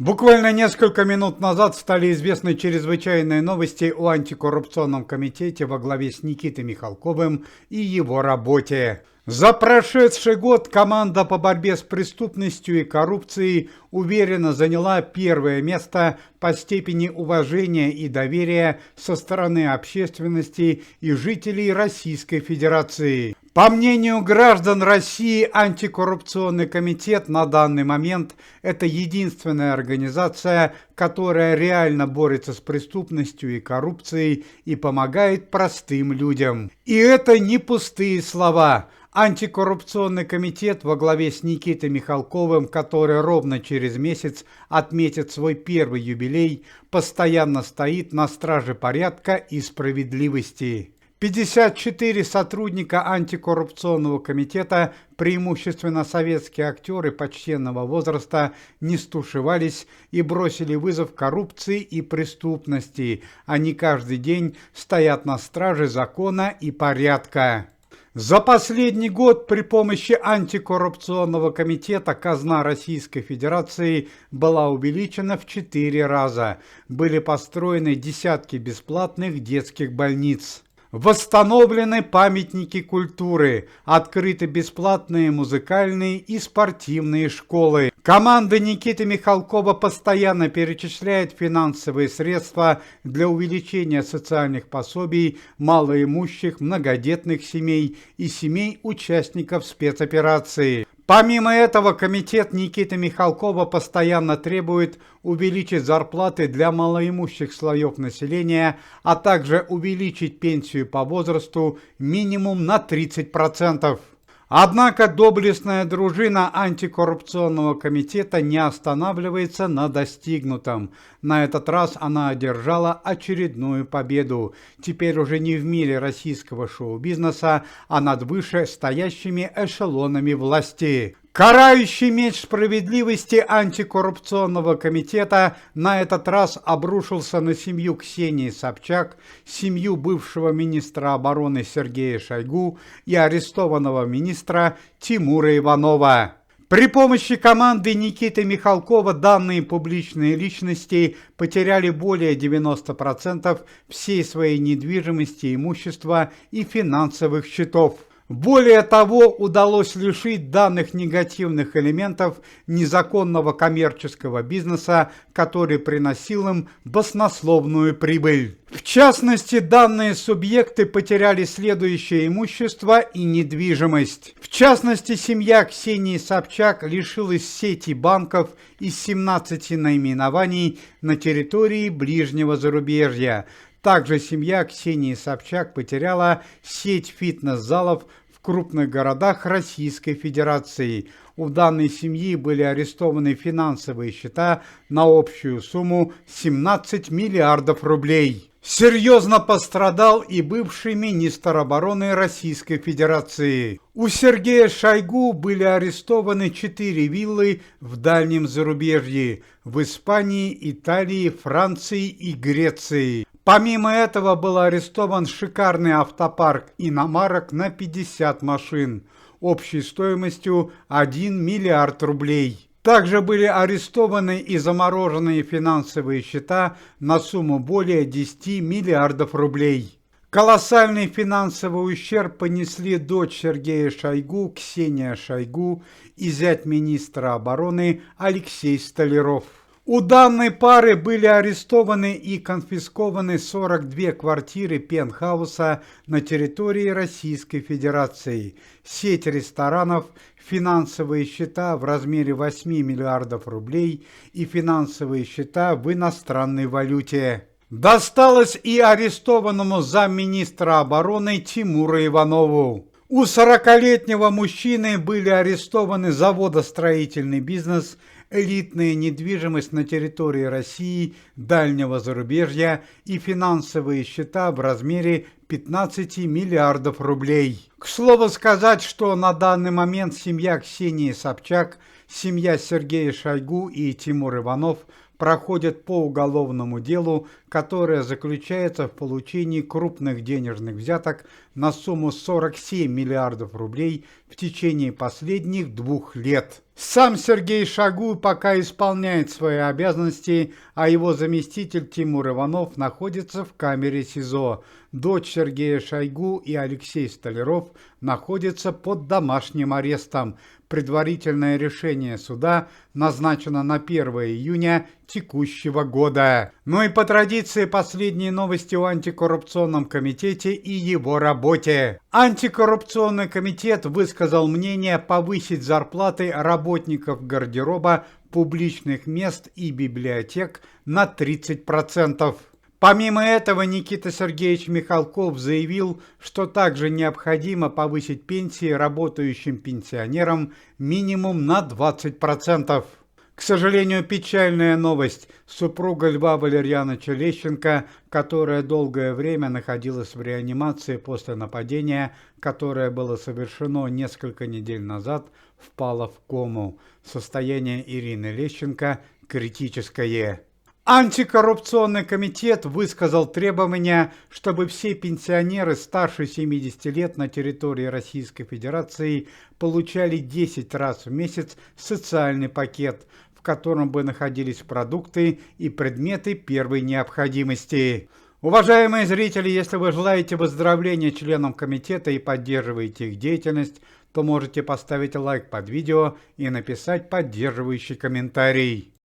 Буквально несколько минут назад стали известны чрезвычайные новости о антикоррупционном комитете во главе с Никитой Михалковым и его работе. За прошедший год команда по борьбе с преступностью и коррупцией уверенно заняла первое место по степени уважения и доверия со стороны общественности и жителей Российской Федерации. По мнению граждан России, антикоррупционный комитет на данный момент – это единственная организация, которая реально борется с преступностью и коррупцией и помогает простым людям. И это не пустые слова. Антикоррупционный комитет во главе с Никитой Михалковым, который ровно через месяц отметит свой первый юбилей, постоянно стоит на страже порядка и справедливости. 54 сотрудника антикоррупционного комитета, преимущественно советские актеры почтенного возраста, не стушевались и бросили вызов коррупции и преступности. Они каждый день стоят на страже закона и порядка. За последний год при помощи антикоррупционного комитета казна Российской Федерации была увеличена в 4 раза. Были построены десятки бесплатных детских больниц. Восстановлены памятники культуры, открыты бесплатные музыкальные и спортивные школы. Команда Никиты Михалкова постоянно перечисляет финансовые средства для увеличения социальных пособий малоимущих, многодетных семей и семей участников спецоперации. Помимо этого, комитет Никиты Михалкова постоянно требует увеличить зарплаты для малоимущих слоев населения, а также увеличить пенсию по возрасту минимум на 30%. Однако доблестная дружина антикоррупционного комитета не останавливается на достигнутом. На этот раз она одержала очередную победу. Теперь уже не в мире российского шоу-бизнеса, а над вышестоящими эшелонами власти. Карающий меч справедливости антикоррупционного комитета на этот раз обрушился на семью Ксении Собчак, семью бывшего министра обороны Сергея Шойгу и арестованного министра Тимура Иванова. При помощи команды Никиты Михалкова данные публичные личности потеряли более 90% всей своей недвижимости, имущества и финансовых счетов. Более того, удалось лишить данных негативных элементов незаконного коммерческого бизнеса, который приносил им баснословную прибыль. В частности, данные субъекты потеряли следующее имущество и недвижимость. В частности, семья Ксении Собчак лишилась сети банков из 17 наименований на территории ближнего зарубежья. Также семья Ксении Собчак потеряла сеть фитнес-залов в крупных городах Российской Федерации. У данной семьи были арестованы финансовые счета на общую сумму 17 миллиардов рублей. Серьезно пострадал и бывший министр обороны Российской Федерации. У Сергея Шойгу были арестованы 4 виллы в дальнем зарубежье – в Испании, Италии, Франции и Греции. Помимо этого был арестован шикарный автопарк иномарок на 50 машин, общей стоимостью 1 миллиард рублей. Также были арестованы и замороженные финансовые счета на сумму более 10 миллиардов рублей. Колоссальный финансовый ущерб понесли дочь Сергея Шойгу, Ксения Шойгу, и зять министра обороны Алексей Столяров. У данной пары были арестованы и конфискованы 42 квартиры пентхауса на территории Российской Федерации, сеть ресторанов, финансовые счета в размере 8 миллиардов рублей и финансовые счета в иностранной валюте. Досталось и арестованному замминистра обороны Тимуру Иванову. У 40-летнего мужчины были арестованы заводостроительный бизнес, элитная недвижимость на территории России, дальнего зарубежья и финансовые счета в размере 15 миллиардов рублей. К слову сказать, что на данный момент семья Ксении Собчак семья Сергея Шойгу и Тимур Иванов проходят по уголовному делу, которое заключается в получении крупных денежных взяток на сумму 47 миллиардов рублей в течение последних 2 лет. Сам Сергей Шойгу пока исполняет свои обязанности, а его заместитель Тимур Иванов находится в камере СИЗО. Дочь Сергея Шойгу и Алексей Столяров находятся под домашним арестом. Предварительное решение суда назначено на 1 июня текущего года. Ну и по традиции последние новости о антикоррупционном комитете и его работе. Антикоррупционный комитет высказал мнение повысить зарплаты работников гардероба, публичных мест и библиотек на 30%. Помимо этого, Никита Сергеевич Михалков заявил, что также необходимо повысить пенсии работающим пенсионерам минимум на 20%. К сожалению, печальная новость. Супруга Льва Валерьяновича Лещенко, которая долгое время находилась в реанимации после нападения, которое было совершено несколько недель назад, впала в кому. Состояние Ирины Лещенко критическое. Антикоррупционный комитет высказал требования, чтобы все пенсионеры старше 70 лет на территории Российской Федерации получали 10 раз в месяц социальный пакет, в котором бы находились продукты и предметы первой необходимости. Уважаемые зрители, если вы желаете выздоровления членам комитета и поддерживаете их деятельность, то можете поставить лайк под видео и написать поддерживающий комментарий.